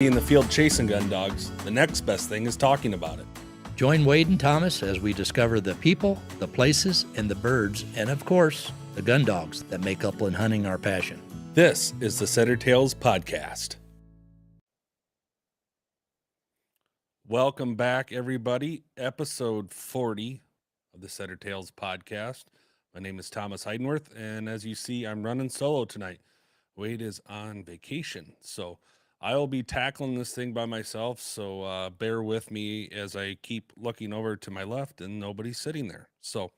In the field chasing gun dogs, the next best thing is talking about it. Join Wade and Thomas as we discover the people, the places, and the birds, and of course, the gun dogs that make upland hunting our passion. This is the Setter Tales Podcast. Welcome back, everybody. Episode 40 of the Setter Tales Podcast. My name is Thomas Heidenworth, and as you see, I'm running solo tonight. Wade is on vacation, so I'll be tackling this thing by myself, so bear with me as I keep looking over to my left and nobody's sitting there. So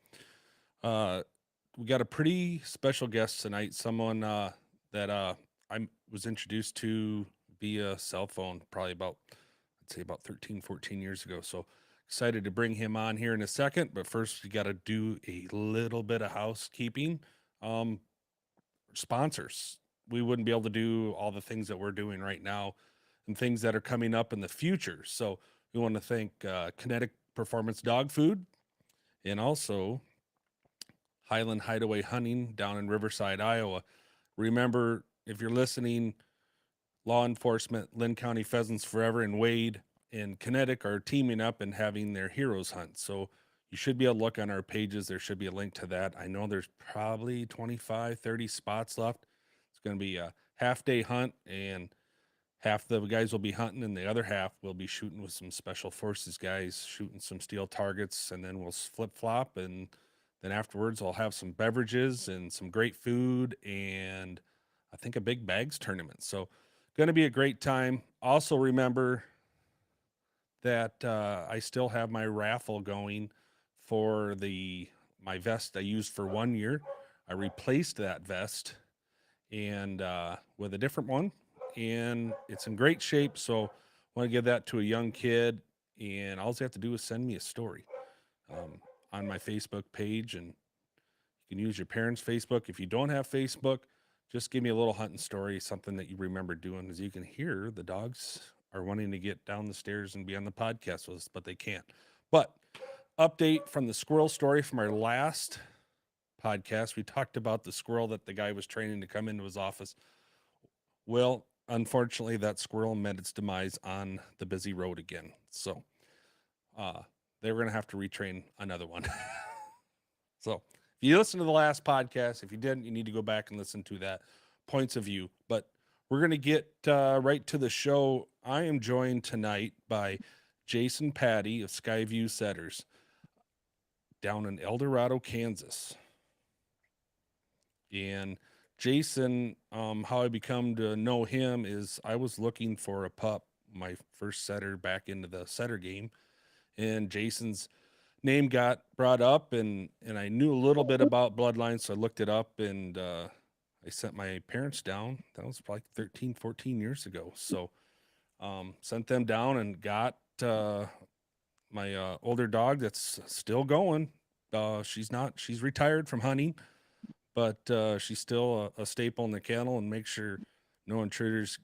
we got a pretty special guest tonight, someone that I was introduced to via cell phone probably about 13, 14 years ago. So excited to bring him on here in a second, but first we got to do a little bit of housekeeping. Sponsors. We wouldn't be able to do all the things that we're doing right now and things that are coming up in the future. So we want to thank Kinetic Performance Dog Food and also Highland Hideaway Hunting down in Riverside, Iowa. Remember, if you're listening, law enforcement, Lynn County Pheasants Forever, and Wade and Kinetic are teaming up and having their heroes hunt. So you should be able to look on our pages. There should be a link to that. I know there's probably 25, 30 spots left. It's going to be a half-day hunt, and half the guys will be hunting, and the other half will be shooting with some special forces guys, shooting some steel targets, and then we'll flip-flop, and then afterwards I'll have some beverages and some great food, and I think a big bags tournament. So going to be a great time. Also remember that I still have my raffle going for my vest I used for 1 year. I replaced that vest and with a different one, and it's in great shape. So I want to give that to a young kid, and all you have to do is send me a story on my Facebook page, and you can use your parents' Facebook. If you don't have Facebook, just give me a little hunting story, something that you remember doing. As you can hear, the dogs are wanting to get down the stairs and be on the podcast with us, but they can't. But update from the squirrel story from our last podcast. We talked about the squirrel that the guy was training to come into his office. Well, unfortunately, that squirrel met its demise on the busy road again. So they were going to have to retrain another one. So if you listen to the last podcast, if you didn't, you need to go back and listen to that points of view. But we're going to get right to the show. I am joined tonight by Jason Patty of Skyview Setters down in El Dorado, Kansas. And Jason, how I become to know him is I was looking for a pup, my first setter back into the setter game, and Jason's name got brought up, and I knew a little bit about bloodlines, so I looked it up, and I sent my parents down. That was probably 13, 14 years ago. So sent them down and got my older dog that's still going. She's retired from hunting, but she's still a staple in the kennel and makes sure no intruders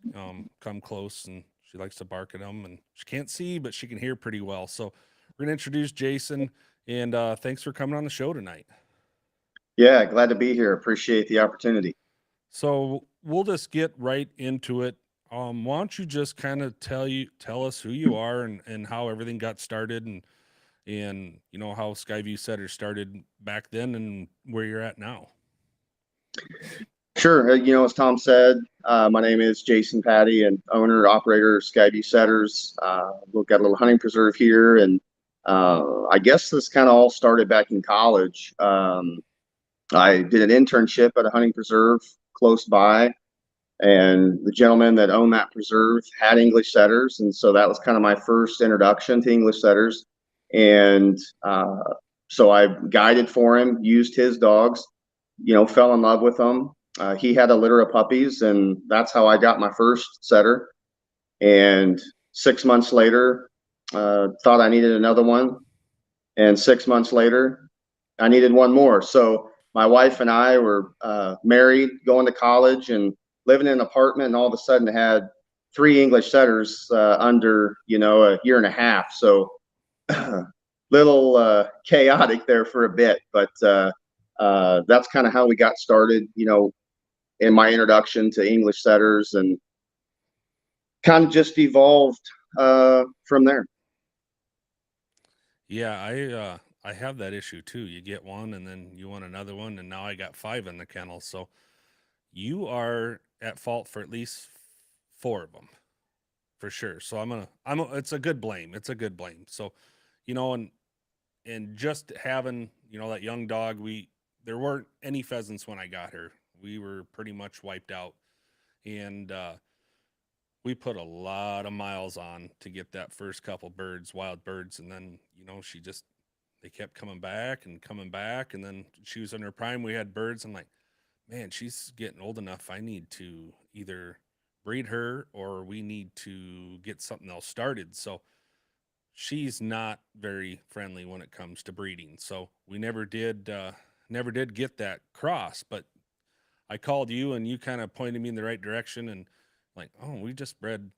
come close, and she likes to bark at them, and she can't see, but she can hear pretty well. So we're going to introduce Jason, and thanks for coming on the show tonight. Yeah, glad to be here. Appreciate the opportunity. So we'll just get right into it. Why don't you just kind of tell us who you are and how everything got started, and you know how Skyview Setters started back then and where you're at now. Sure. As Tom said, my name is Jason Patty, and owner, operator of Skyview Setters. We've got a little hunting preserve here, and I guess this kind of all started back in college. I did an internship at a hunting preserve close by, and the gentleman that owned that preserve had English setters, and so that was kind of my first introduction to English setters. And so I guided for him, used his dogs, fell in love with them. He had a litter of puppies, and that's how I got my first setter. And 6 months later, thought I needed another one. And 6 months later, I needed one more. So my wife and I were married, going to college, and living in an apartment, and all of a sudden had 3 English setters under, a year and a half. So little chaotic there for a bit, but that's kind of how we got started, in my introduction to English setters, and kind of just evolved from there. Yeah, I have that issue too. You get one and then you want another one, and now I got 5 in the kennel. So you are at fault for at least 4 of them for sure. So it's a good blame. It's a good blame. So, and just having, that young dog, there weren't any pheasants when I got her. We were pretty much wiped out. And we put a lot of miles on to get that first couple birds, wild birds, and then, they kept coming back and coming back, and then she was in her prime. We had birds. I'm like, man, she's getting old enough. I need to either breed her or we need to get something else started. So she's not very friendly when it comes to breeding. So we never did get that cross, but I called you and you kind of pointed me in the right direction, and like, oh, we just bred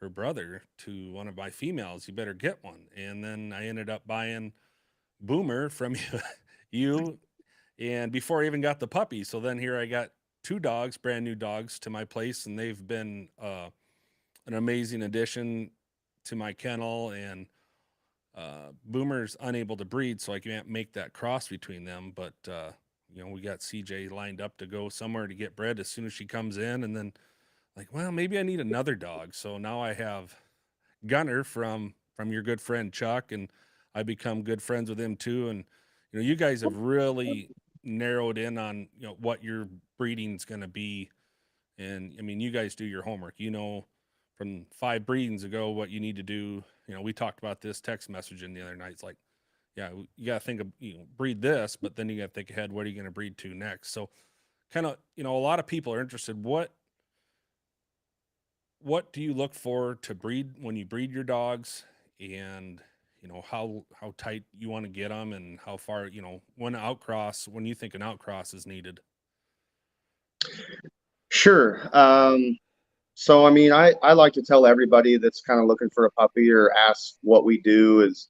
her brother to one of my females. You better get one. And then I ended up buying Boomer from you, and before I even got the puppy. So then here I got 2 dogs, brand new dogs to my place, and they've been an amazing addition to my kennel. And Boomer's unable to breed, so I can't make that cross between them. But we got CJ lined up to go somewhere to get bred as soon as she comes in, and then like, well, maybe I need another dog. So now I have Gunner from your good friend Chuck, and I become good friends with him too. And you guys have really narrowed in on what your breeding's going to be. And I mean, you guys do your homework. From 5 breedings ago what you need to do. We talked about this text messaging the other night. It's like, yeah, you got to think of breed this, but then you got to think ahead. What are you going to breed to next? So, kind of, a lot of people are interested. What do you look for to breed when you breed your dogs, and how tight you want to get them, and how far when you think an outcross is needed? Sure. So, I mean, I like to tell everybody that's kind of looking for a puppy or ask what we do is,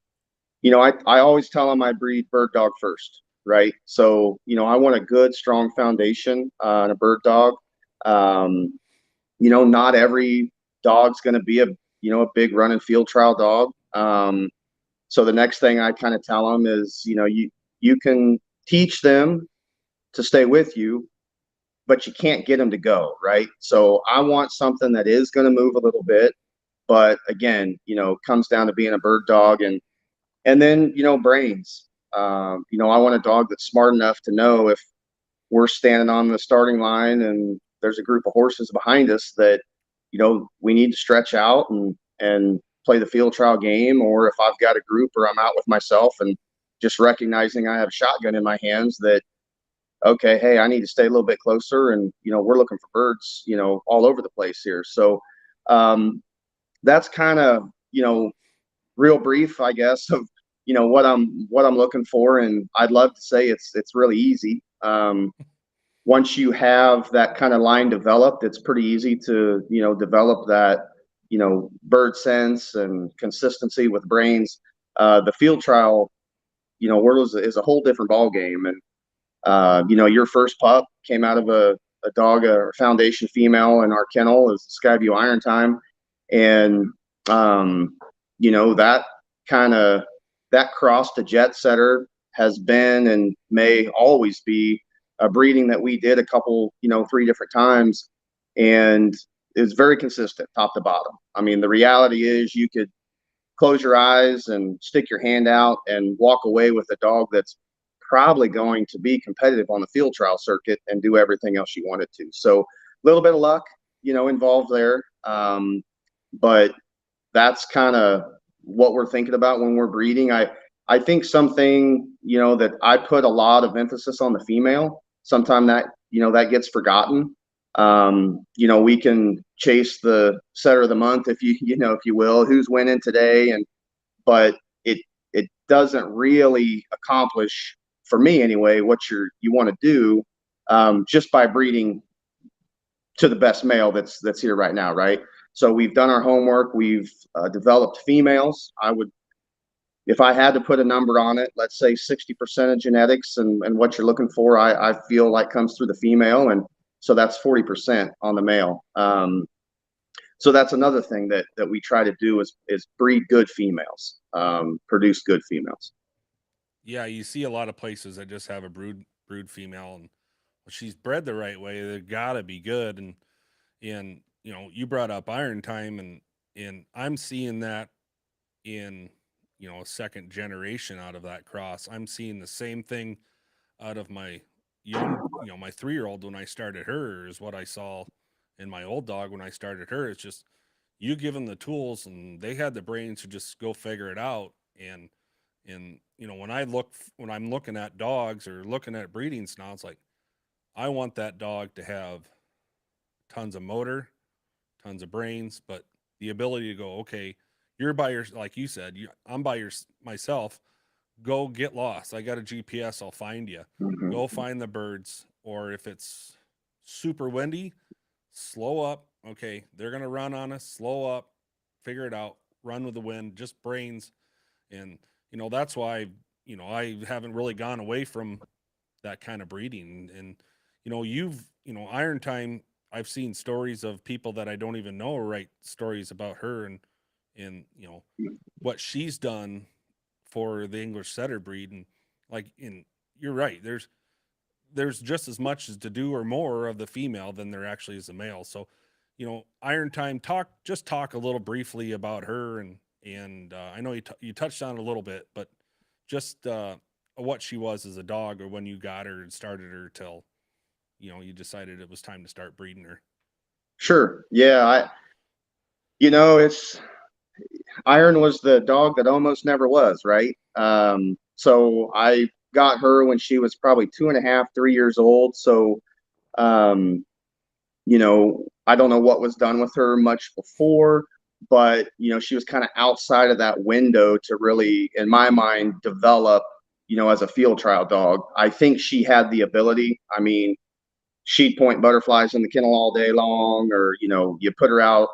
I always tell them I breed bird dog first, right? So, I want a good, strong foundation in a bird dog. Not every dog's going to be a big running field trial dog. So the next thing I kind of tell them is, you can teach them to stay with you, but you can't get them to go, right? So I want something that is going to move a little bit, but again, comes down to being a bird dog, and then, brains. I want a dog that's smart enough to know if we're standing on the starting line and there's a group of horses behind us that, we need to stretch out and play the field trial game, or if I've got a group or I'm out with myself and just recognizing I have a shotgun in my hands that, okay, hey, I need to stay a little bit closer, and we're looking for birds, all over the place here. So that's kind of real brief, I guess, of what I'm looking for, and I'd love to say it's really easy. Once you have that kind of line developed, it's pretty easy to develop that bird sense and consistency with brains. The field trial world is a whole different ball game, and your first pup came out of a dog, a foundation female in our kennel is Skyview Iron Time. And, that cross to jet setter has been and may always be a breeding that we did a couple, 3 different times, and is very consistent top to bottom. I mean, the reality is you could close your eyes and stick your hand out and walk away with a dog that's probably going to be competitive on the field trial circuit and do everything else you want it to. So a little bit of luck, involved there. But that's kind of what we're thinking about when we're breeding. I think something, that I put a lot of emphasis on the female. Sometimes that, that gets forgotten. We can chase the setter of the month, if you will, who's winning today. But it doesn't really accomplish, for me anyway, what you want to do, just by breeding to the best male that's here right now, right? So we've done our homework. We've developed females. If I had to put a number on it, let's say 60% of genetics and what you're looking for, I feel like comes through the female, and so that's 40% on the male. So that's another thing that we try to do is breed good females, produce good females. Yeah, you see a lot of places that just have a brood female, and if she's bred the right way, they gotta be good. And you brought up iron time, and I'm seeing that in a second generation out of that cross. I'm seeing the same thing out of my my 3-year old when I started her is what I saw in my old dog when I started her. It's just you give them the tools and they had the brains to just go figure it out. And when I'm looking at dogs or looking at breedings now, it's like I want that dog to have tons of motor, tons of brains, but the ability to go, okay, you're by your, like you said, I'm by myself. Go get lost. I got a GPS. I'll find you. Mhm. Go find the birds. Or if it's super windy, slow up. Okay, they're gonna run on us. Slow up. Figure it out. Run with the wind. Just brains. And that's why I haven't really gone away from that kind of breeding. And Iron Time. I've seen stories of people that I don't even know write stories about her and what she's done for the English setter breed. And you're right, there's just as much as to do or more of the female than there actually is the male. So Iron Time, talk a little briefly about her. And I know you touched on it a little bit, but just what she was as a dog, or when you got her and started her till you decided it was time to start breeding her. Sure. Yeah. It's Iron was the dog that almost never was, right? So I got her when she was probably 2.5, 3 years old. So, um, I don't know what was done with her much before, but she was kind of outside of that window to really, in my mind, develop, as a field trial dog. I think she had the ability. I mean, she'd point butterflies in the kennel all day long, or you put her out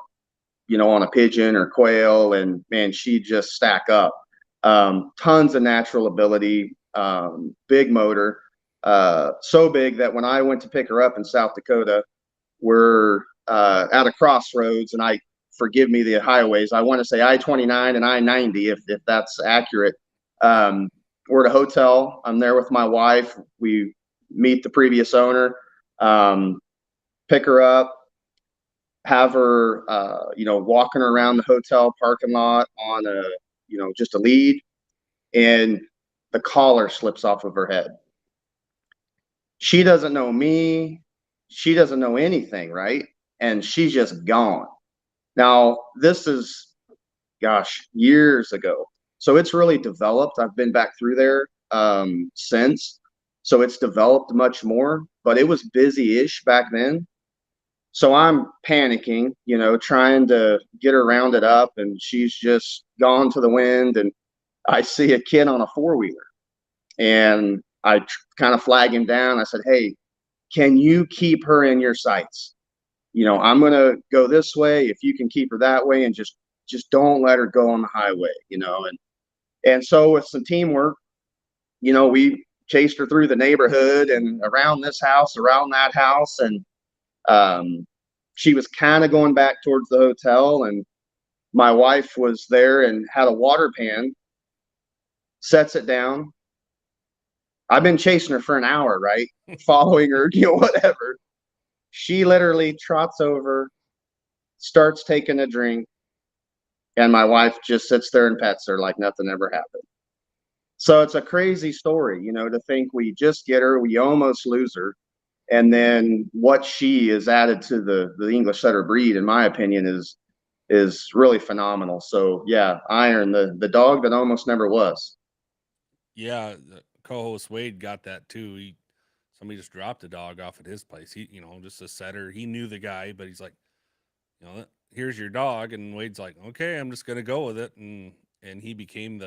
on a pigeon or quail, and man, she just stack up. Tons of natural ability, big motor, so big that when I went to pick her up in South Dakota, we're at a crossroads, and forgive me the highways, I want to say I-29 and I-90, if that's accurate. We're at a hotel. I'm there with my wife. We meet the previous owner, pick her up, have her, walking around the hotel parking lot on just a lead, and the collar slips off of her head. She doesn't know me. She doesn't know anything, right? And she's just gone. Now, this is, gosh, years ago. So it's really developed. I've been back through there since. So it's developed much more, but it was busy-ish back then. So I'm panicking, trying to get her rounded up, and she's just gone to the wind. And I see a kid on a four-wheeler, and I kind of flag him down. I said, "Hey, can you keep her in your sights? I'm going to go this way. If you can keep her that way, and just don't let her go on the highway, And so with some teamwork, we chased her through the neighborhood and around this house, around that house. And she was kind of going back towards the hotel, and my wife was there and had a water pan, sets it down. I've been chasing her for an hour, right? Following her, whatever. She literally trots over, starts taking a drink, and my wife just sits there and pets her like nothing ever happened. So it's a crazy story, to think we just get her, we almost lose her. And then what she is added to the English setter breed, in my opinion, is really phenomenal. So yeah, Iron, the dog that almost never was. Yeah, the co-host Wade got that too. Somebody just dropped a dog off at his place. He, just a setter. He knew the guy, but he's like, here's your dog. And Wade's like, okay, I'm just gonna go with it. And he became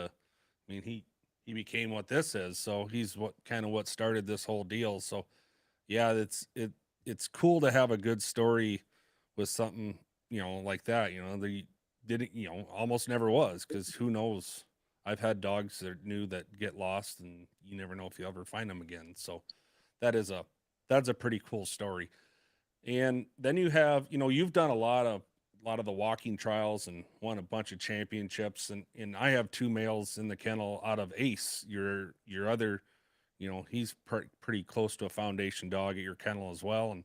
he became what this is. So he's what started this whole deal. So yeah, it's cool to have a good story with something, like that. The didn't, almost never was, because who knows? I've had dogs that knew that get lost, and you never know if you ever find them again. So that is that's a pretty cool story. And then you have, you've done a lot of the walking trials and won a bunch of championships. And I have 2 males in the kennel out of Ace, your other, he's pretty close to a foundation dog at your kennel as well. And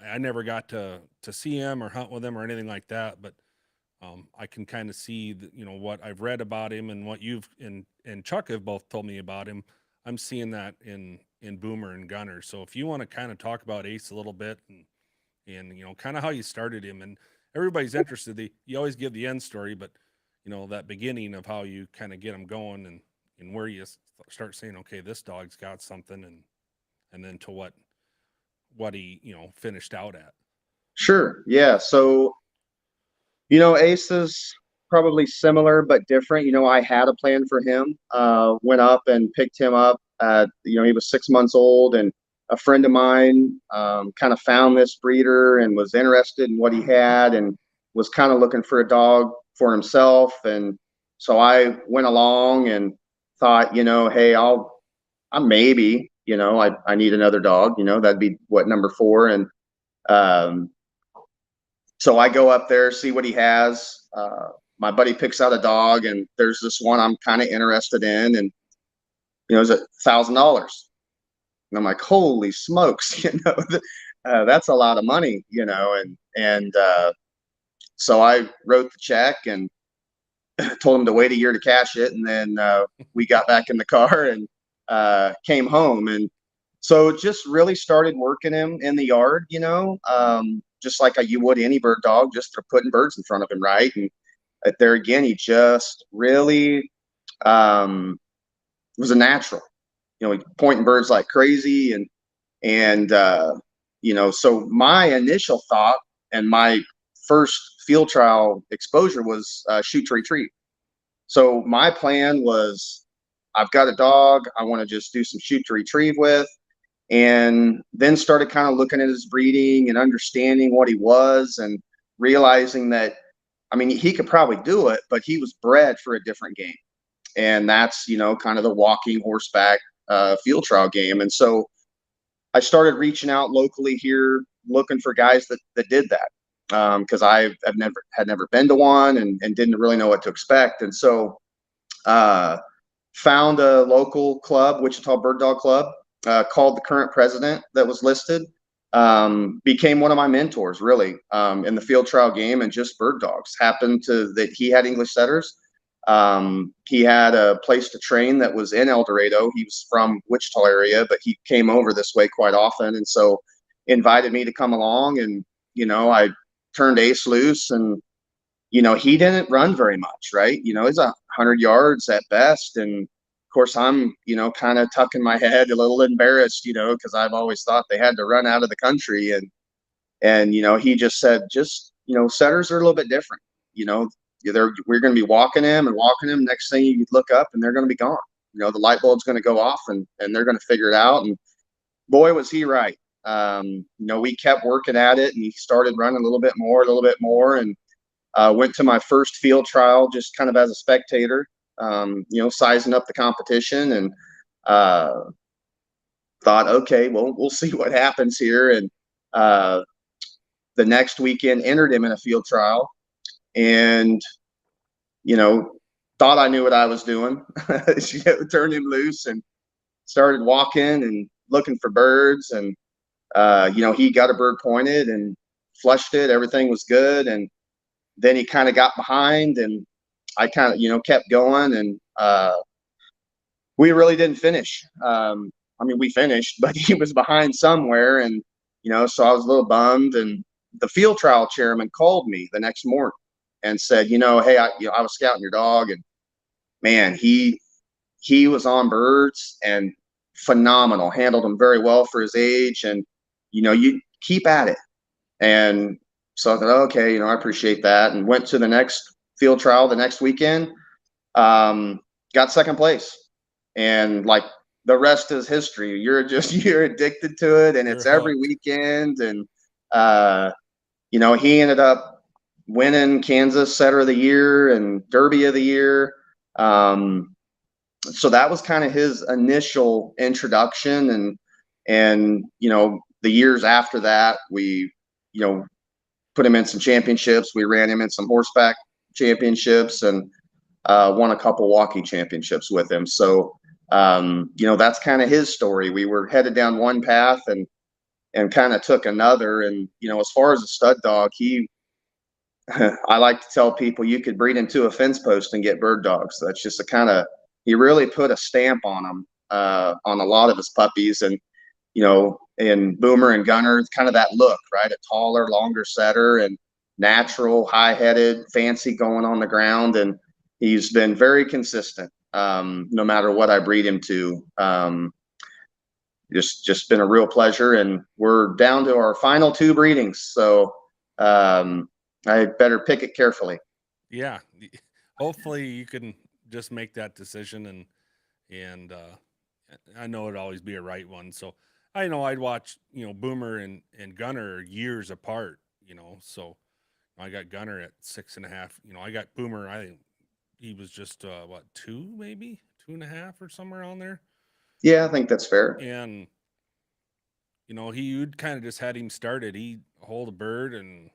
I never got to see him or hunt with him or anything like that, but I can kind of see what I've read about him and what you've and Chuck have both told me about him. I'm seeing that in Boomer and Gunner. So if you want to kind of talk about Ace a little bit and kind of how you started him, and everybody's interested. You always give the end story, but that beginning of how you kind of get them going and where you start saying, okay, this dog's got something, and then to what he finished out at. Sure. Yeah. So, Ace is probably similar but different. I had a plan for him. Went up and picked him up at, he was 6 months old, and a friend of mine kind of found this breeder and was interested in what he had and was kind of looking for a dog for himself. And so I went along and thought, hey, I'm maybe, I need another dog, that'd be what, number 4. And so I go up there, see what he has. My buddy picks out a dog, and there's this one I'm kind of interested in, and it's $1,000. And I'm like, holy smokes, that's a lot of money, and so I wrote the check and told him to wait a year to cash it, and then we got back in the car and came home. And so just really started working him in the yard, just like you would any bird dog, just for putting birds in front of him, right? And there again, he just really was a natural, pointing birds like crazy. And so my initial thought and my first field trial exposure was shoot to retrieve. So my plan was, I've got a dog I want to just do some shoot to retrieve with, and then started kind of looking at his breeding and understanding what he was, and realizing that, he could probably do it, but he was bred for a different game. And that's, kind of the walking horseback field trial game. And so I started reaching out locally here, looking for guys that did that. Because I've never been to one and didn't really know what to expect. And so found a local club, Wichita Bird Dog Club, called the current president that was listed, became one of my mentors really in the field trial game and just bird dogs. Happened to that he had English setters. He had a place to train that was in El Dorado. He was from Wichita area, but he came over this way quite often. And so invited me to come along, and, I turned Ace loose, and, he didn't run very much, right? He's 100 yards at best. And of course I'm, kind of tucking my head, a little embarrassed, because I've always thought they had to run out of the country. And, he just said, setters are a little bit different, we're going to be walking them. Next thing you look up and they're going to be gone. The light bulb's going to go off, and they're going to figure it out. And boy, was he right. We kept working at it, and he started running a little bit more, and went to my first field trial just kind of as a spectator, sizing up the competition, and thought, okay, well, we'll see what happens here. And the next weekend entered him in a field trial, and thought I knew what I was doing. Turned him loose and started walking and looking for birds. And he got a bird pointed and flushed it. Everything was good. And then he kind of got behind, and I kind of, kept going, and we really didn't finish. We finished, but he was behind somewhere. And, so I was a little bummed. And the field trial chairman called me the next morning and said, hey, I was scouting your dog, and man, he was on birds and phenomenal, handled them very well for his age. And, you keep at it. And so I thought, okay, I appreciate that, and went to the next field trial the next weekend, got second place. And like the rest is history. You're addicted to it, and it's every weekend. And, he ended up winning Kansas Setter of the Year and Derby of the Year. So that was kind of his initial introduction. And, the years after that, we, put him in some championships. We ran him in some horseback championships and won a couple walking championships with him. So, that's kind of his story. We were headed down one path and kind of took another. And, as far as a stud dog, I like to tell people you could breed into a fence post and get bird dogs. That's just he really put a stamp on them, on a lot of his puppies. And, in Boomer and Gunner, kind of that look, right? A taller, longer setter and natural, high-headed, fancy going on the ground. And he's been very consistent, no matter what I breed him to. Just been a real pleasure. And we're down to our final 2 breedings. So I better pick it carefully. Yeah. Hopefully you can just make that decision, and I know it'd always be a right one. So I know I'd watch, Boomer and Gunner years apart, so I got Gunner at 6.5. I got Boomer, I think he was just, 2, maybe 2.5 or somewhere on there. Yeah, I think that's fair. And, you'd kind of just had him started. He'd hold a bird and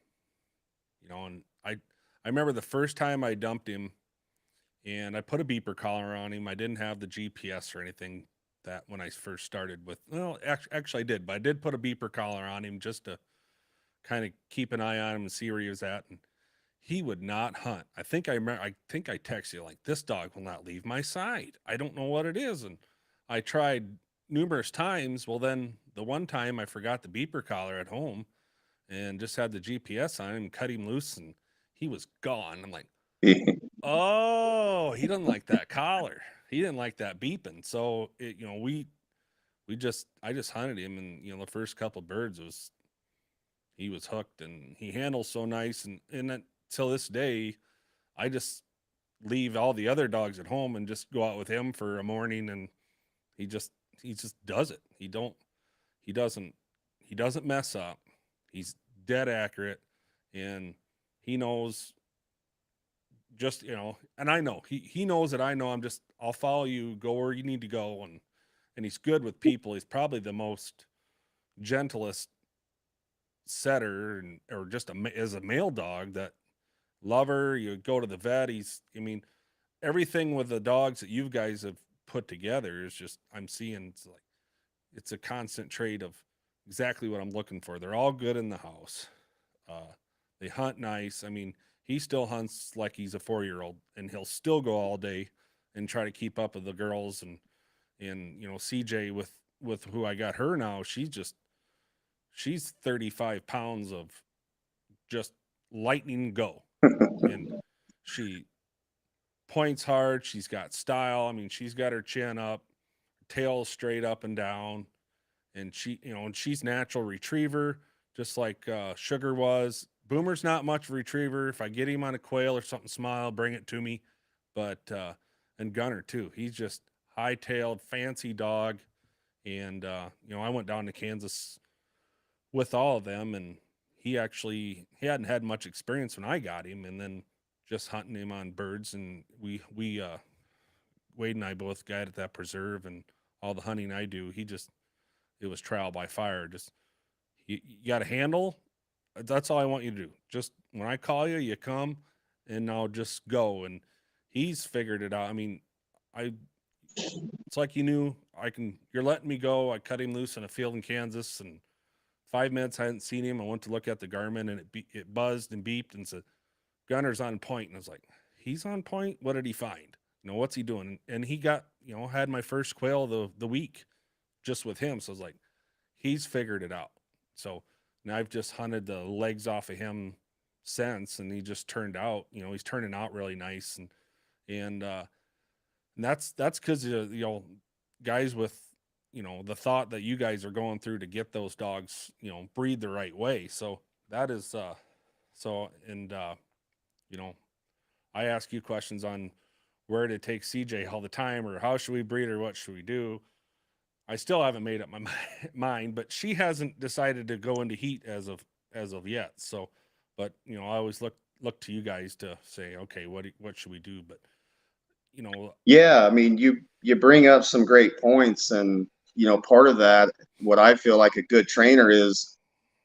I remember the first time I dumped him and I put a beeper collar on him. I didn't have the GPS or anything that when I first started with. Well, actually I did, but I did put a beeper collar on him just to kind of keep an eye on him and see where he was at. And he would not hunt. I think I texted you like, this dog will not leave my side. I don't know what it is. And I tried numerous times. Well, then the one time I forgot the beeper collar at home and just had the GPS on him and cut him loose and he was gone. I'm like, oh, he doesn't like that collar. He didn't like that beeping. So I just hunted him, and the first couple birds he was hooked, and he handles so nice. And until this day, I just leave all the other dogs at home and just go out with him for a morning, and he just does it. He doesn't mess up. He's dead accurate, and he knows just, and I know he knows that I know I'll follow you, go where you need to go. And he's good with people. He's probably the most gentlest setter or just as a male dog, that lover. You go to the vet. Everything with the dogs that you guys have put together is just, I'm seeing it's a constant trait of exactly what I'm looking for. They're all good in the house. They hunt nice. He still hunts like he's a 4-year-old, and he'll still go all day and try to keep up with the girls. And CJ with who I got her now, she's 35 pounds of just lightning go. And she points hard. She's got style. She's got her chin up, tail straight up and down. And she's natural retriever, just like Sugar was. Boomer's not much of a retriever. If I get him on a quail or something small, bring it to me. But and Gunner too. He's just high-tailed, fancy dog. And I went down to Kansas with all of them, and he hadn't had much experience when I got him, and then just hunting him on birds. And we Wade and I both got at that preserve, and all the hunting I do, it was trial by fire. Just you got a handle. That's all I want you to do. Just when I call you, you come, and I'll just go. And he's figured it out. It's like you're letting me go. I cut him loose in a field in Kansas, and 5 minutes I hadn't seen him. I went to look at the Garmin, and it buzzed and beeped and said, Gunner's on point. And I was like, he's on point? What did he find? What's he doing? And he got, had my first quail the week just with him. So I was like, he's figured it out. So now I've just hunted the legs off of him since, and he just turned out, he's turning out really nice. And that's because, guys with, the thought that you guys are going through to get those dogs, breed the right way. So that is, I ask you questions on where to take CJ all the time, or how should we breed, or what should we do? I still haven't made up my mind, but she hasn't decided to go into heat as of yet. So, but I always look to you guys to say, okay, what should we do? But yeah, you bring up some great points, and part of that, what I feel like a good trainer is,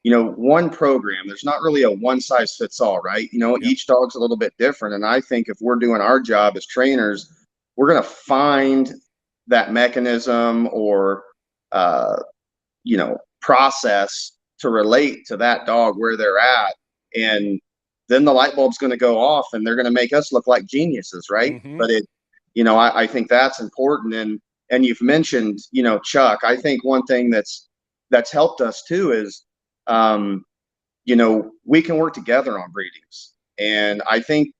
one program. There's not really a one size fits all, right? Yep. Each dog's a little bit different. And I think if we're doing our job as trainers, we're going to find that mechanism or, process to relate to that dog where they're at. And then the light bulb's going to go off and they're going to make us look like geniuses, right? Mm-hmm. But I think that's important. And you've mentioned, Chuck. I think one thing that's helped us too is, we can work together on breedings. And I think,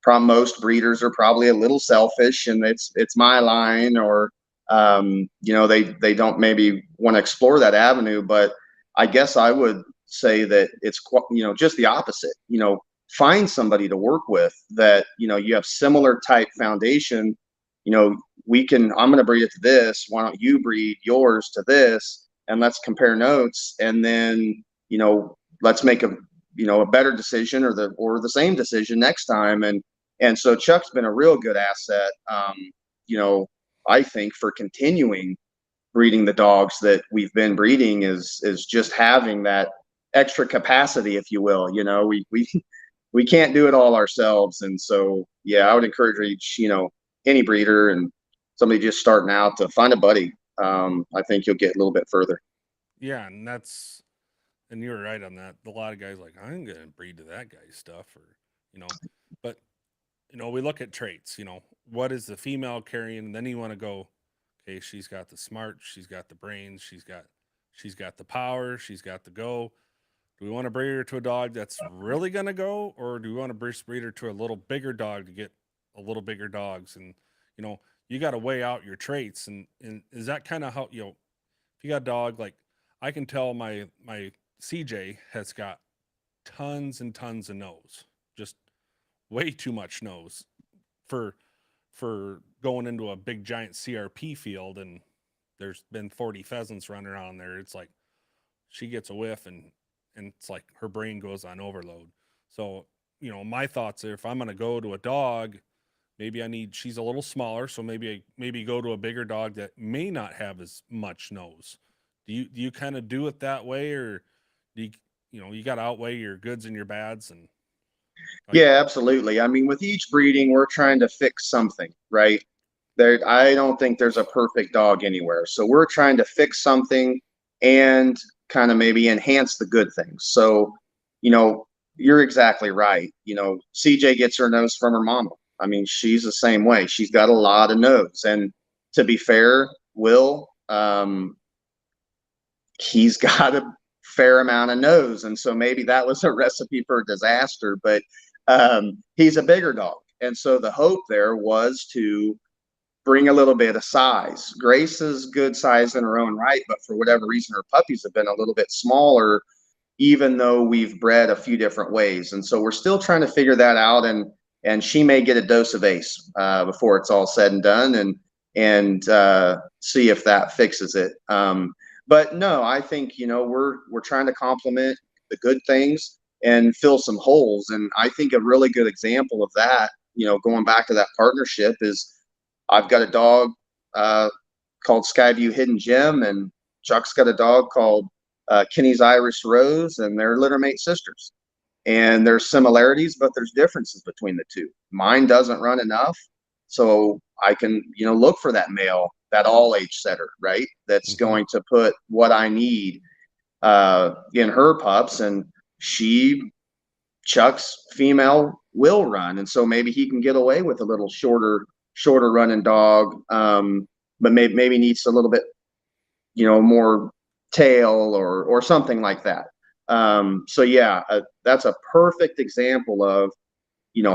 most breeders are probably a little selfish and it's my line, or they don't maybe want to explore that avenue. But I guess I would say that it's just the opposite. Find somebody to work with that you have similar type foundation. I'm going to breed it to this, why don't you breed yours to this, and let's compare notes, and then let's make a better decision or the same decision next time. And so Chuck's been a real good asset, I think, for continuing breeding the dogs that we've been breeding, is just having that extra capacity, if you will. We can't do it all ourselves. And so, yeah, I would encourage any breeder and somebody just starting out to find a buddy. I think you'll get a little bit further. Yeah, and you're right on that. A lot of guys like, I'm gonna breed to that guy's stuff, or but we look at traits. What is the female carrying, and then you want to go, okay, she's got the smart, she's got the brains, she's got the power, she's got the go. Do we want to breed her to a dog that's really gonna go, or do we want to breed her to a little bigger dog to get a little bigger dogs? And you got to weigh out your traits, and is that kind of how if you got a dog, like I can tell my CJ has got tons and tons of nose, just way too much nose for going into a big giant CRP field, and there's been 40 pheasants running around there. It's like she gets a whiff and it's like her brain goes on overload. So, my thoughts are, if I'm going to go to a dog, maybe she's a little smaller, so maybe go to a bigger dog that may not have as much nose. Do you kind of do it that way, or do you got to outweigh your goods and your bads? And Yeah, absolutely. I mean, with each breeding, we're trying to fix something, right? I don't think there's a perfect dog anywhere. So we're trying to fix something and kind of maybe enhance the good things. So, you're exactly right. CJ gets her nose from her mama. I mean, she's the same way. She's got a lot of nose. And to be fair, Will, he's got a fair amount of nose. And so maybe that was a recipe for disaster, but he's a bigger dog. And so the hope there was to bring a little bit of size. Grace is good size in her own right, but for whatever reason, her puppies have been a little bit smaller, even though we've bred a few different ways. And so we're still trying to figure that out. And she may get a dose of ACE before it's all said and done, and see if that fixes it. But no, I think we're trying to complement the good things and fill some holes. And I think a really good example of that, going back to that partnership, is I've got a dog called Skyview Hidden Gem, and Chuck's got a dog called Kenny's Irish Rose, and they're littermate sisters. And there's similarities, but there's differences between the two. Mine doesn't run enough, so I can look for that male, that all age setter, right? That's going to put what I need in her pups. And Chuck's female will run, and so maybe he can get away with a little shorter running dog, but maybe needs a little bit more tail or something like that. So yeah, that's a perfect example of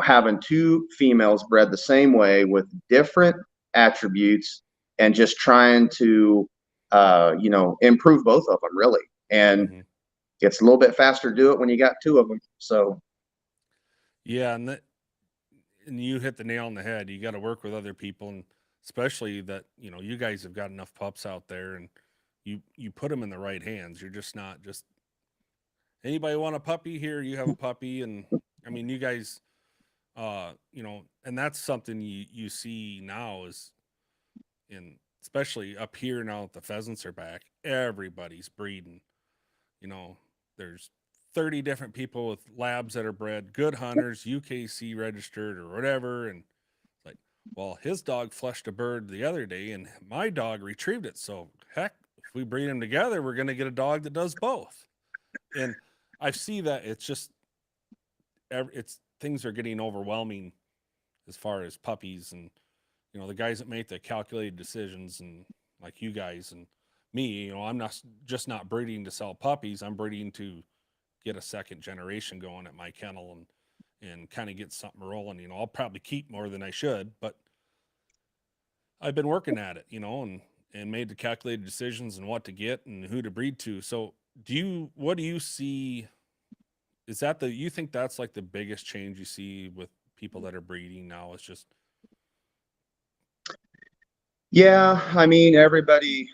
having two females bred the same way with different attributes, and just trying to improve both of them, really. And it's a little bit faster to do it when you got two of them. So yeah, and you hit the nail on the head. You got to work with other people, and especially that you guys have got enough pups out there, and you put them in the right hands. You're just not just anybody want a puppy here. You have a puppy, and I mean, you guys, and that's something you see now is especially up here now that the pheasants are back. Everybody's breeding. there's 30 different people with labs that are bred, good hunters, UKC registered or whatever. And it's like, well, his dog flushed a bird the other day and my dog retrieved it. So heck, if we breed them together, we're going to get a dog that does both. And I see that it's just, it's things are getting overwhelming as far as puppies and, the guys that make the calculated decisions and like you guys and me, I'm not breeding to sell puppies. I'm breeding to get a second generation going at my kennel and kind of get something rolling. I'll probably keep more than I should, but I've been working at it, and made the calculated decisions and what to get and who to breed to. So what do you see? Is that you think that's like the biggest change you see with people that are breeding now? It's just, Yeah, I mean, everybody,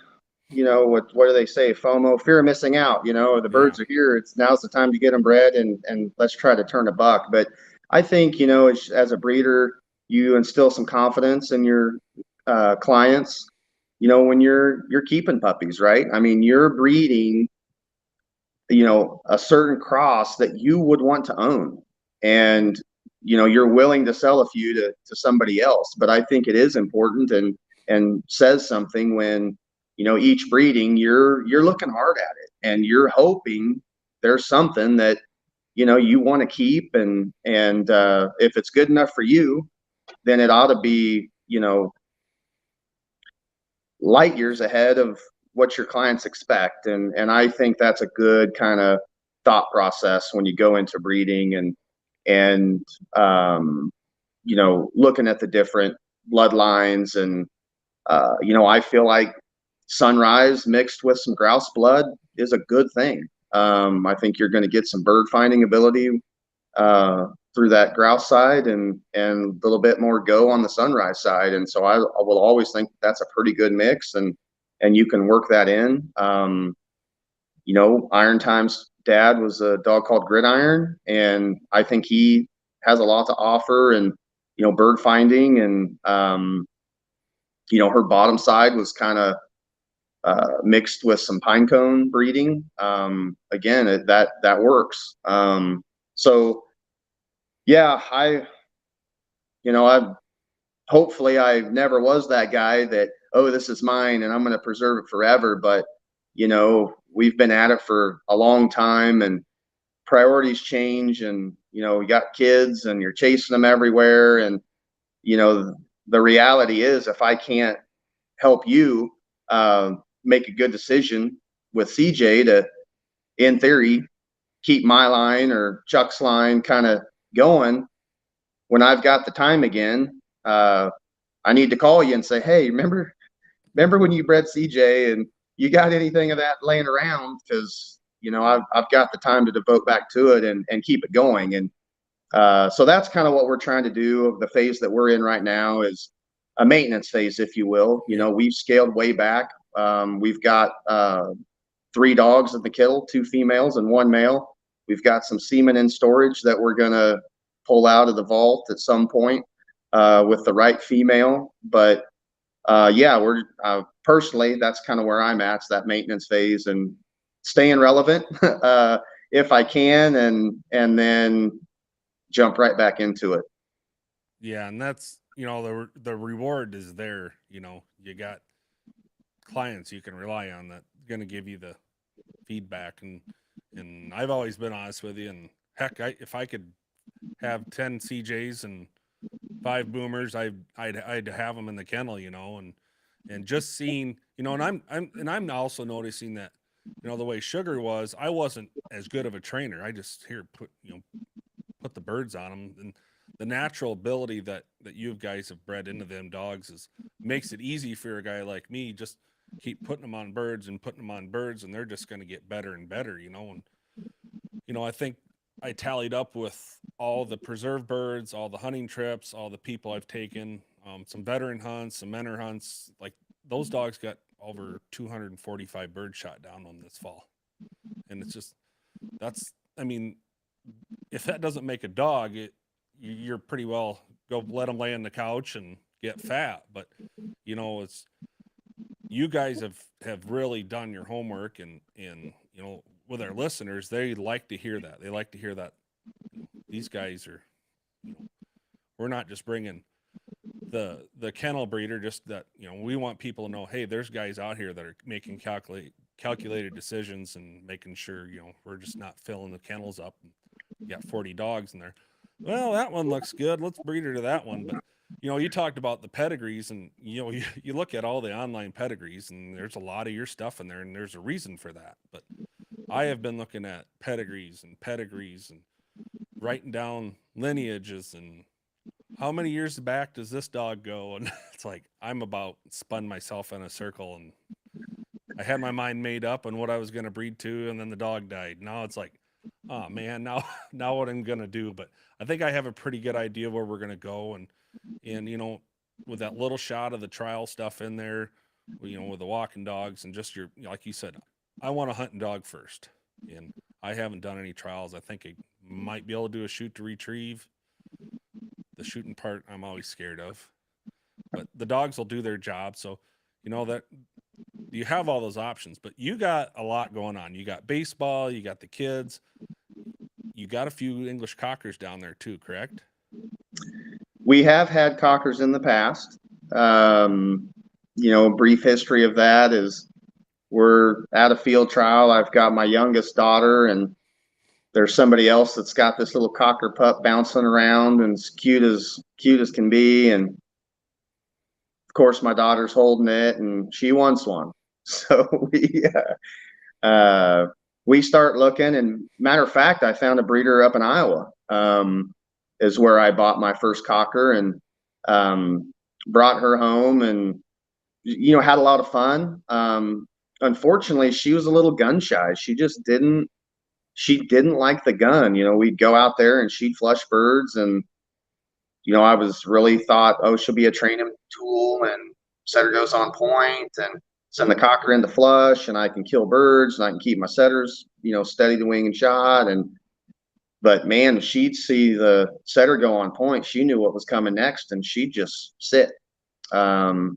what do they say? FOMO, fear of missing out. The yeah, birds are here. Now's the time to get them bred, and let's try to turn a buck. But I think, as a breeder, you instill some confidence in your clients. When you're keeping puppies, right? I mean, you're breeding, a certain cross that you would want to own, and you're willing to sell a few to somebody else. But I think it is important and says something when each breeding you're looking hard at it and you're hoping there's something that you want to keep, and if it's good enough for you, then it ought to be light years ahead of what your clients expect. And I think that's a good kind of thought process when you go into breeding and looking at the different bloodlines. And I feel like sunrise mixed with some grouse blood is a good thing. I think you're going to get some bird finding ability through that grouse side and a little bit more go on the sunrise side. And so I will always think that's a pretty good mix, and you can work that in. Iron Time's dad was a dog called Gridiron, and I think he has a lot to offer, and bird finding, and her bottom side was kind of mixed with some pinecone breeding. Again, that works. So yeah, I hopefully I never was that guy that, oh, this is mine and I'm going to preserve it forever. But we've been at it for a long time, and priorities change, and you got kids and you're chasing them everywhere. And the reality is, if I can't help you make a good decision with CJ to, in theory, keep my line or Chuck's line kind of going, when I've got the time again, I need to call you and say, hey, remember when you bred CJ, and you got anything of that laying around? Because I've got the time to devote back to it and keep it going. And so that's kind of what we're trying to do. The phase that we're in right now is a maintenance phase, if you will. We've scaled way back. We've got 3 dogs in the kennel, 2 females and 1 male. We've got some semen in storage that we're going to pull out of the vault at some point with the right female. But yeah, we're personally, that's kind of where I'm at. It's that maintenance phase and staying relevant if I can, and then jump right back into it. yeah. And that's, the reward is there. You got clients you can rely on that going to give you the feedback. And I've always been honest with you. And heck, if I could have 10 CJs and 5 boomers, I'd have them in the kennel, and just seeing, and I'm also noticing that, the way Sugar was, I wasn't as good of a trainer. I just put the birds on them, and the natural ability that you guys have bred into them dogs makes it easy for a guy like me. Just keep putting them on birds and putting them on birds, and they're just going to get better and better, and I think I tallied up with all the preserve birds, all the hunting trips, all the people I've taken, some veteran hunts, some mentor hunts. Like, those dogs got over 245 birds shot down on this fall. And it's just, I mean, if that doesn't make a dog, you're pretty well go let them lay on the couch and get fat. But, it's, you guys have really done your homework, and with our listeners, they like to hear that. They like to hear that these guys are, we're not just bringing the kennel breeder, just that, we want people to know, hey, there's guys out here that are making calculated decisions and making sure, we're just not filling the kennels up. You got 40 dogs in there. Well, that one looks good. Let's breed her to that one. But, you talked about the pedigrees, and, you look at all the online pedigrees, and there's a lot of your stuff in there, and there's a reason for that. But I have been looking at pedigrees and writing down lineages and how many years back does this dog go? And it's like, I'm about spun myself in a circle, and I had my mind made up on what I was going to breed to. And then the dog died. Now it's like, oh man, now what I'm going to do. But I think I have a pretty good idea where we're going to go. And, with that little shot of the trial stuff in there, with the walking dogs and just like you said, I want a hunting dog first. And I haven't done any trials. I think I might be able to do a shoot to retrieve. The shooting part I'm always scared of, but the dogs will do their job. So, that you have all those options, but you got a lot going on. You got baseball, you got the kids, you got a few English cockers down there too, correct? We have had cockers in the past. Brief history of that is we're at a field trial. I've got my youngest daughter, and there's somebody else that's got this little cocker pup bouncing around and as cute as can be. And of course, my daughter's holding it, and she wants one. So we start looking. And matter of fact, I found a breeder up in Iowa. Is where I bought my first cocker, and brought her home, and had a lot of fun. Unfortunately, she was a little gun shy. She didn't like the gun. We'd go out there and she'd flush birds, and I was really thought, oh, she'll be a training tool, and setter goes on point and send the cocker in the flush, and I can kill birds, and I can keep my setters, steady the wing and shot. But man, she'd see the setter go on point. She knew what was coming next, and she'd just sit. So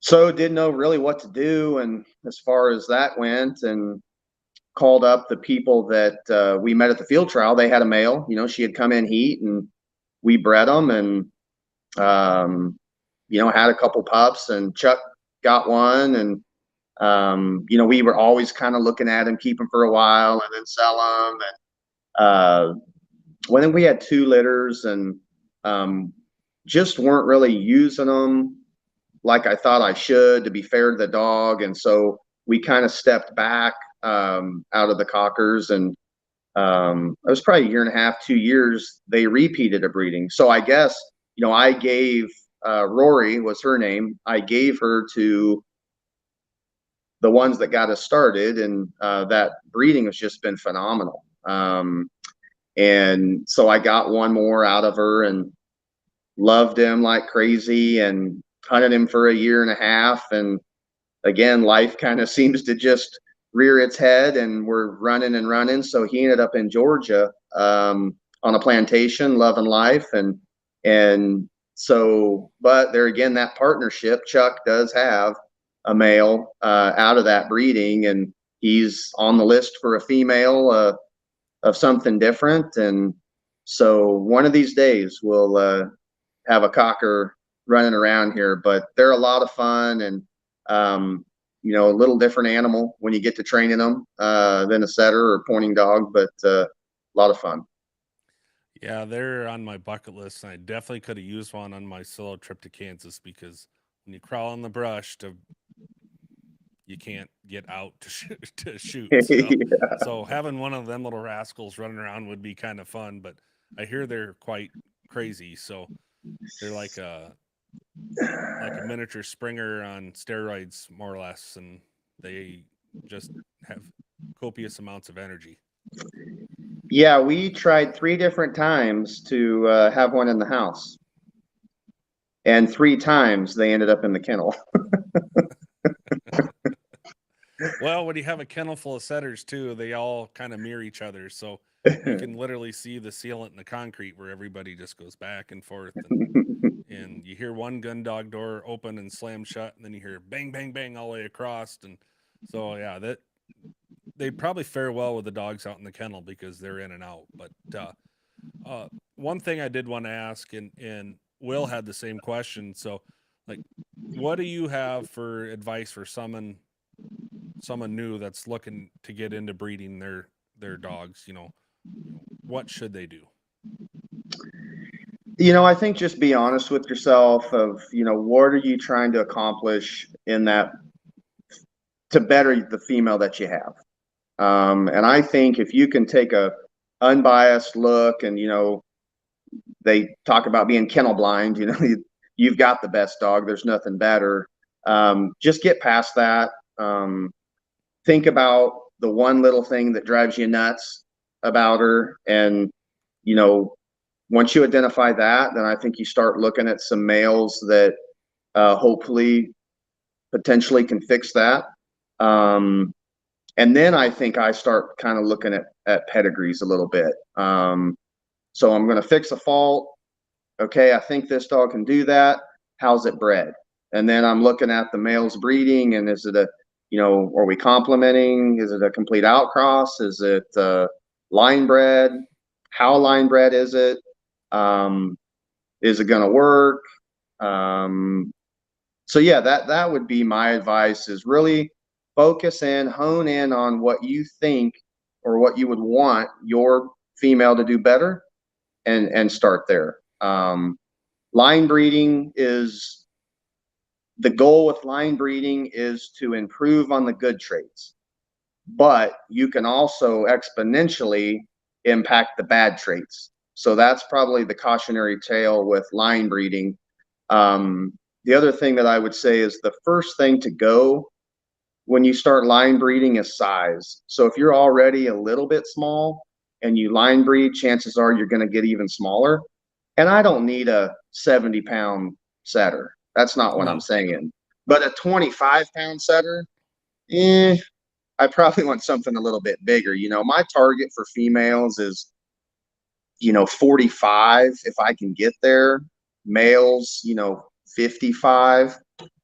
didn't know really what to do. And as far as that went, and called up the people that we met at the field trial. They had a male, she had come in heat, and we bred them, and had a couple pups, and Chuck got one, and we were always kind of looking at him, keep him for a while, and then sell them. And when we had 2 litters, and just weren't really using them like I thought I should, to be fair to the dog. And so we kind of stepped back out of the cockers, and it was probably 1.5 years, 2 years, they repeated a breeding. So I guess, I gave Rory was her name. I gave her to the ones that got us started, and that breeding has just been phenomenal. And so I got one more out of her, and loved him like crazy, and hunted him for 1.5 years. And again, life kind of seems to just rear its head, and we're running and running. So he ended up in Georgia on a plantation, loving life. And so, but there again, that partnership, Chuck does have a male out of that breeding, and he's on the list for a female of something different. And so one of these days we'll have a cocker running around here, but they're a lot of fun. And a little different animal when you get to training them than a setter or pointing dog, but a lot of fun. Yeah, they're on my bucket list, and I definitely could have used one on my solo trip to Kansas, because when you crawl in the brush, you can't get out to shoot. So, Yeah. so having one of them little rascals running around would be kind of fun, but I hear they're quite crazy. So they're like a miniature Springer on steroids, more or less, and they just have copious amounts of energy. Yeah, we tried 3 different times to have one in the house, and 3 times they ended up in the kennel. Well, when you have a kennel full of setters too, they all kind of mirror each other, so you can literally see the sealant in the concrete where everybody just goes back and forth, and you hear one gun dog door open and slam shut, and then you hear bang bang bang all the way across. And so yeah, they'd probably fare well with the dogs out in the kennel because they're in and out. But one thing I did want to ask, and Will had the same question. So, like, what do you have for advice for someone new that's looking to get into breeding their dogs? What should they do? I think just be honest with yourself of, what are you trying to accomplish in that to better the female that you have. And I think if you can take a unbiased look and, they talk about being kennel blind, you've got the best dog. There's nothing better. Just get past that. Think about the one little thing that drives you nuts about her. And, once you identify that, then I think you start looking at some males that hopefully potentially can fix that. And then I think I start kind of looking at pedigrees a little bit. So I'm going to fix a fault. Okay, I think this dog can do that. How's it bred? And then I'm looking at the males breeding, and is it are we complementing? Is it a complete outcross? Is it line bred? How line bred is it? Is it going to work? So yeah, that would be my advice, is really focus in, hone in on what you think or what you would want your female to do better, and start there. Line breeding is the goal with line breeding is to improve on the good traits, but you can also exponentially impact the bad traits. So that's probably the cautionary tale with line breeding. The other thing that I would say is the first thing to go when you start line breeding is size. So if you're already a little bit small and you line breed, chances are you're going to get even smaller. And I don't need a 70-pound setter. That's not what I'm saying. But a 25-pound setter, I probably want something a little bit bigger. My target for females is, 45 if I can get there. Males, 55.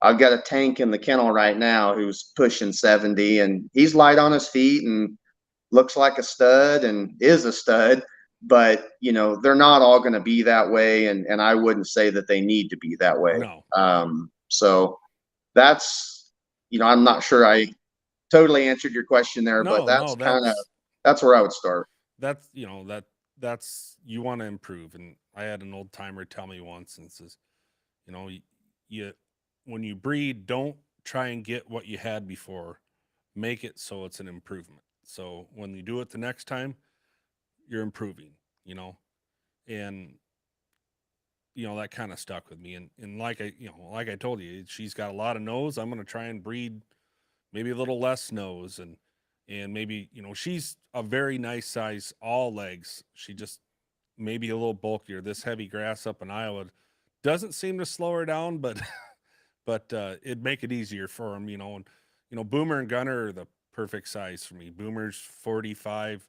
I've got a tank in the kennel right now who's pushing 70, and he's light on his feet and looks like a stud and is a stud, but they're not all going to be that way. And I wouldn't say that they need to be that way. No. So that's, I'm not sure I totally answered your question there, but that's where I would start. That's, that's, you want to improve. And I had an old timer tell me once, and says, you when you breed, don't try and get what you had before. Make it so it's an improvement. So when you do it the next time, you're improving, and that kind of stuck with me. And like I told you, she's got a lot of nose. I'm going to try and breed maybe a little less nose, and maybe, she's a very nice size, all legs. She just maybe a little bulkier. This heavy grass up in Iowa doesn't seem to slow her down, but it'd make it easier for him, and Boomer and Gunner are the perfect size for me. Boomer's 45,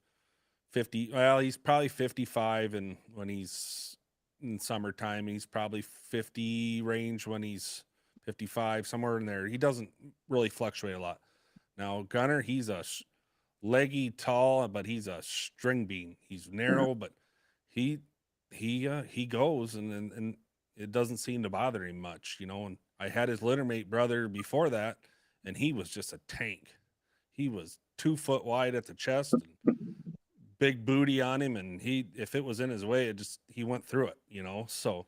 50. Well, he's probably 55, and when he's in summertime, he's probably 50 range when he's 55, somewhere in there. He doesn't really fluctuate a lot. Now Gunner, he's a leggy, tall, but he's a string bean. He's narrow, but he goes, and it doesn't seem to bother him much, and I had his littermate brother before that, and he was just a tank. He was 2 foot wide at the chest and big booty on him, and if it was in his way, he went through it, so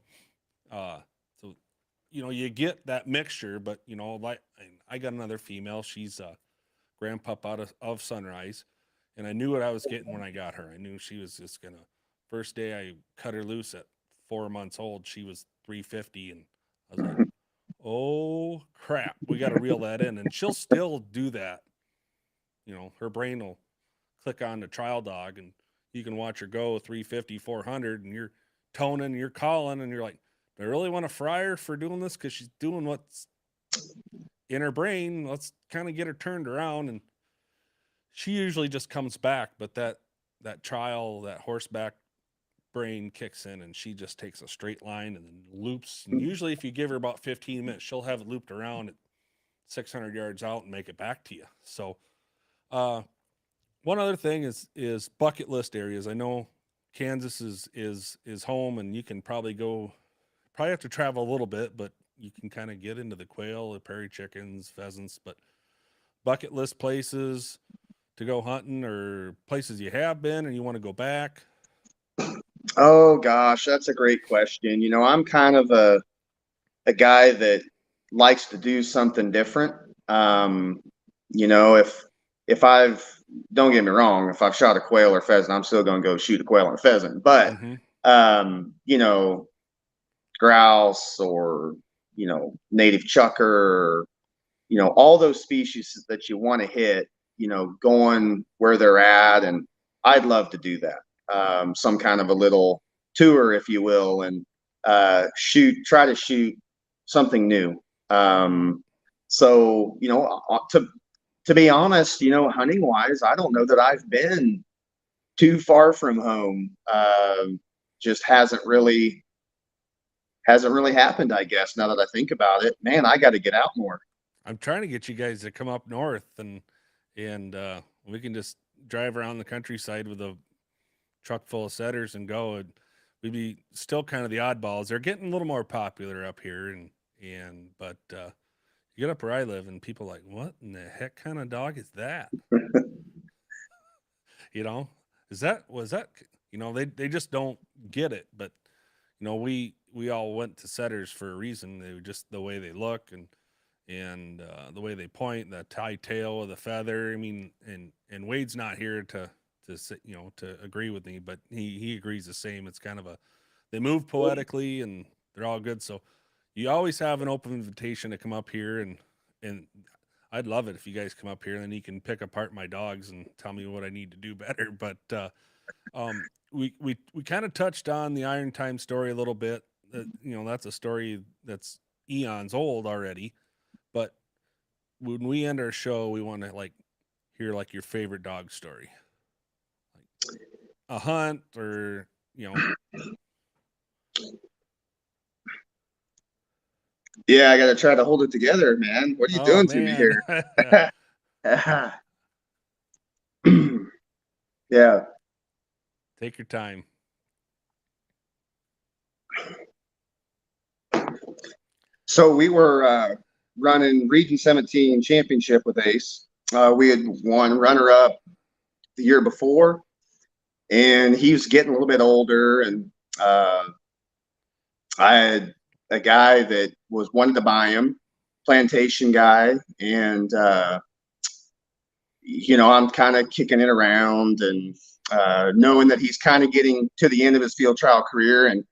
you get that mixture. But like, I got another female. She's a grandpup out of Sunrise, and I knew what I was getting when I got her. I knew she was just gonna, first day I cut her loose at 4 months old, she was 350, and I was like, oh crap, we got to reel that in. And she'll still do that. Her brain will click on the trial dog, and you can watch her go 350, 400, and you're toning, you're calling, and you're like, do I really want to fry her for doing this? Because she's doing what's in her brain. Let's kind of get her turned around. And she usually just comes back, but that trial, that horseback brain kicks in, and she just takes a straight line and then loops. And usually if you give her about 15 minutes, she'll have it looped around at 600 yards out and make it back to you. So One other thing is bucket list areas. I know Kansas is home, and you can probably have to travel a little bit, but you can kind of get into the quail, the prairie chickens, pheasants. But bucket list places to go hunting, or places you have been and you want to go back. Oh gosh, that's a great question. You know, I'm kind of a guy that likes to do something different. You know, if I've don't get me wrong, if I've shot a quail or pheasant, I'm still going to go shoot a quail or pheasant. But Mm-hmm. you know, grouse or native chucker, all those species that you want to hit, going where they're at, and I'd love to do that. Some kind of a little tour, if you will, and try to shoot something new. So to be honest, hunting wise, I don't know that I've been too far from home. Just hasn't really happened, I guess. Now that I think about it, man, I got to get out more. I'm trying to get you guys to come up north, and we can just drive around the countryside with a truck full of setters and go. And we'd be still kind of the oddballs. They're getting a little more popular up here, but you get up where I live, and people are like, what in the heck kind of dog is that? You know, was that they just don't get it. But we all went to setters for a reason. They were just the way they look, and the way they point, the tie tail of the feather. I mean, and Wade's not here to say, to agree with me, but he agrees the same. It's kind of they move poetically, and they're all good. So you always have an open invitation to come up here, and I'd love it if you guys come up here, and then you can pick apart my dogs and tell me what I need to do better. But we kind of touched on the Iron Time story a little bit. That's a story that's eons old already. But when we end our show, we want to hear your favorite dog story, like a hunt, or Yeah, I got to try to hold it together, man. What are you Oh doing to me man. here? Yeah. Take your time. So we were running Region 17 championship with Ace. We had won runner up the year before, and he was getting a little bit older, and I had a guy that wanted to buy him, plantation guy, and I'm kind of kicking it around and knowing that he's kind of getting to the end of his field trial career, and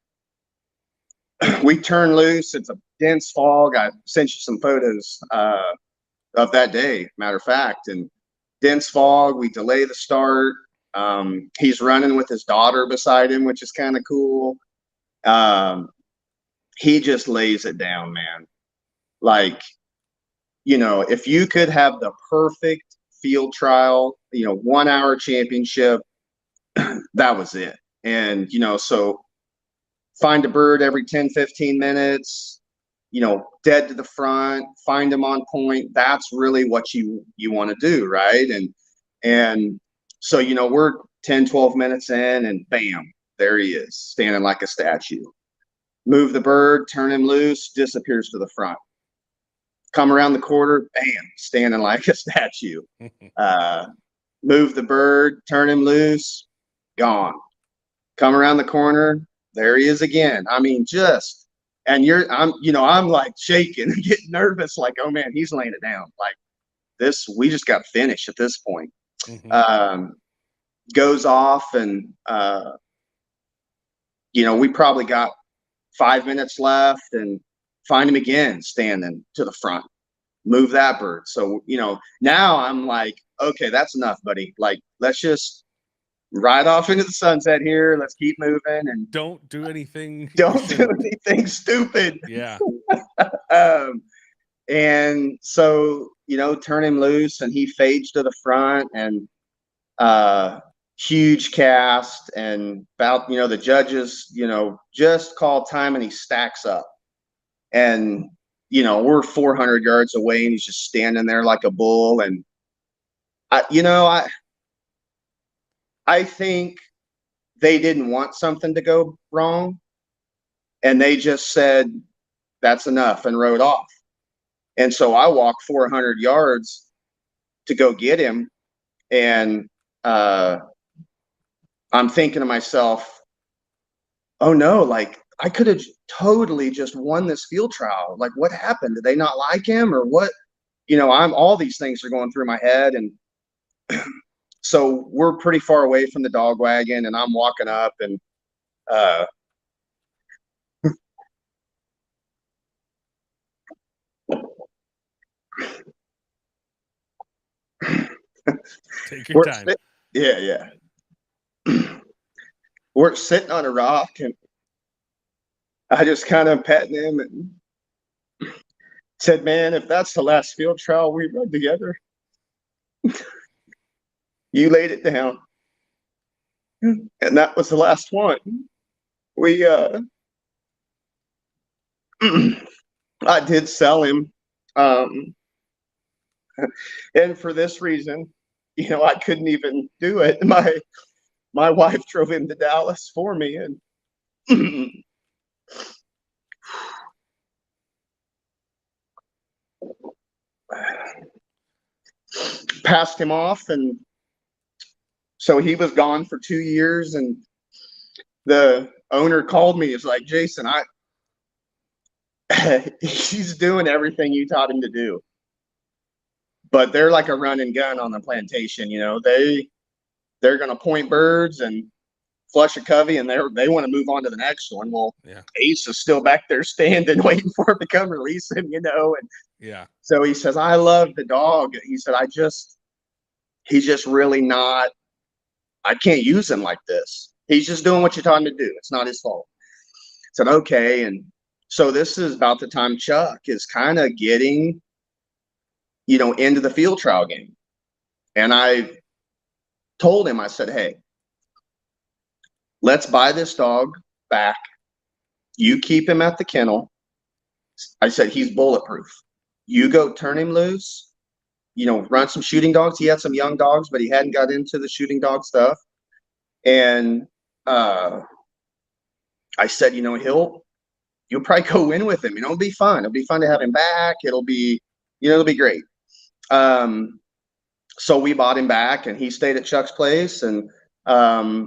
we turn loose. It's a dense fog. I sent you some photos of that day, matter of fact, and dense fog. We delay the start. He's running with his daughter beside him, which is kind of cool. He just lays it down, man. Like, if you could have the perfect field trial, 1 hour championship, that was it. And, so find a bird every 10, 15 minutes, dead to the front, find them on point. That's really what you want to do. Right. And so, we're 10, 12 minutes in, and bam, there he is, standing like a statue. Move the bird, turn him loose, disappears to the front. Come around the corner, bam, standing like a statue. Move the bird, turn him loose, gone. Come around the corner, there he is again. I mean, I'm like shaking, getting nervous, like, oh man, he's laying it down. Like this, we just got finished at this point. Mm-hmm. Goes off, and we probably got 5 minutes left, and find him again standing to the front. Move that bird. So, now I'm like, okay, that's enough, buddy. Like, let's just ride off into the sunset here. Let's keep moving, and don't do anything. Don't do anything stupid. Yeah. And so, turn him loose, and he fades to the front, and huge cast, and about, the judges, just call time, and he stacks up. And, we're 400 yards away, and he's just standing there like a bull. And I I think they didn't want something to go wrong, and they just said, that's enough, and rode off. And so I walked 400 yards to go get him. And I'm thinking to myself, oh no, like I could have totally just won this field trial. Like, what happened? Did they not like him or what? All these things are going through my head. And so we're pretty far away from the dog wagon, and I'm walking up, and Take your time. Yeah. We're sitting on a rock, and I just kind of petting him and said, man, if that's the last field trial we run together, you laid it down. And that was the last one. I did sell him. And for this reason, I couldn't even do it. My wife drove him to Dallas for me, and passed him off. And so he was gone for 2 years, and the owner called me. It's like, Jason, he's doing everything you taught him to do, but they're like a run and gun on the plantation. They're going to point birds and flush a covey, and they want to move on to the next one. Well, Yeah. Ace is still back there standing, waiting for him to come release him, and Yeah. so he says, I love the dog. He said, he's just really not, I can't use him like this. He's just doing what you taught him to do. It's not his fault. I said, okay. And so this is about the time Chuck is kind of getting, into the field trial game. And I told him, I said, hey, let's buy this dog back. You keep him at the kennel. I said, he's bulletproof. You go turn him loose, run some shooting dogs. He had some young dogs, but he hadn't got into the shooting dog stuff. And I said, you'll probably go win with him. It'll be fun. It'll be fun to have him back. It'll be great. So we bought him back, and he stayed at Chuck's place. And I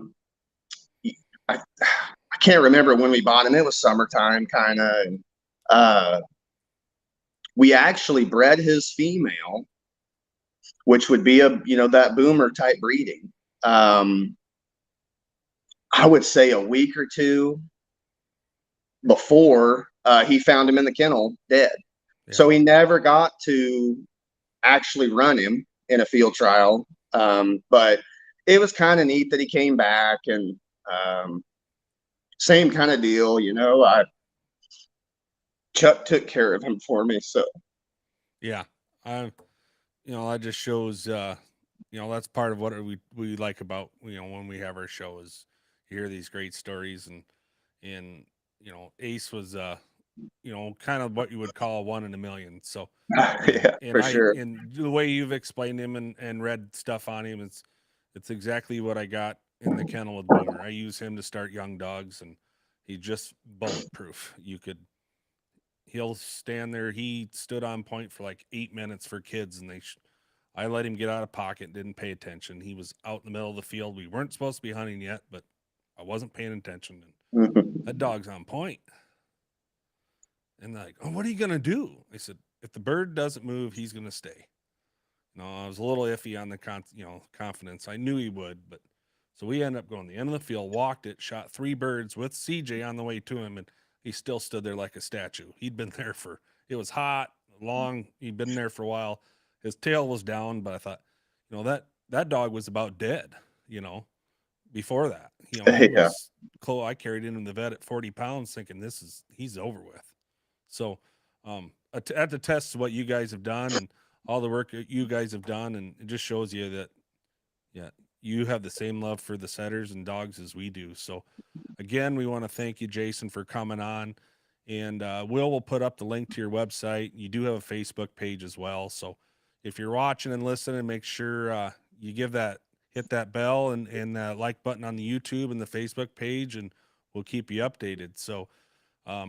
can't remember when we bought him. It was summertime kind of. And we actually bred his female, which would be that boomer type breeding. I would say a week or two before he found him in the kennel dead. Yeah. So he never got to actually run him in a field trial. But it was kind of neat that he came back, and same kind of deal, Chuck took care of him for me. So yeah, that just shows, that's part of what we like about, when we have our show is you hear these great stories, and Ace was, kind of what you would call a 1 in a million. So yeah, for sure. And the way you've explained him and read stuff on him, it's exactly what I got in the kennel with Boomer. I use him to start young dogs, and he's just bulletproof. He'll stand there. He stood on point for like 8 minutes for kids, and I let him get out of pocket, didn't pay attention. He was out in the middle of the field. We weren't supposed to be hunting yet, but I wasn't paying attention. And that dog's on point. And they're like, oh, what are you going to do? I said, if the bird doesn't move, he's going to stay. I was a little iffy on the confidence. I knew he would, but so we ended up going to the end of the field, walked it, shot 3 birds with CJ on the way to him, and he still stood there like a statue. He'd been there it was hot, long. He'd been there for a while. His tail was down, but I thought, that dog was about dead, before that. Yeah. I carried him in the vet at 40 pounds thinking he's over with. So at the test what you guys have done and all the work that you guys have done, and it just shows you that, you have the same love for the setters and dogs as we do. So again, we want to thank you, Jason, for coming on, and we'll put up the link to your website. You do have a Facebook page as well. So if you're watching and listening, make sure you give that hit that bell and that like button on the YouTube and the Facebook page, and we'll keep you updated. So I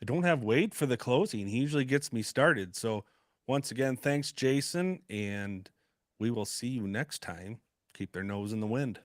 don't have Wade for the closing. He usually gets me started. So once again, thanks, Jason, and we will see you next time. Keep their nose in the wind.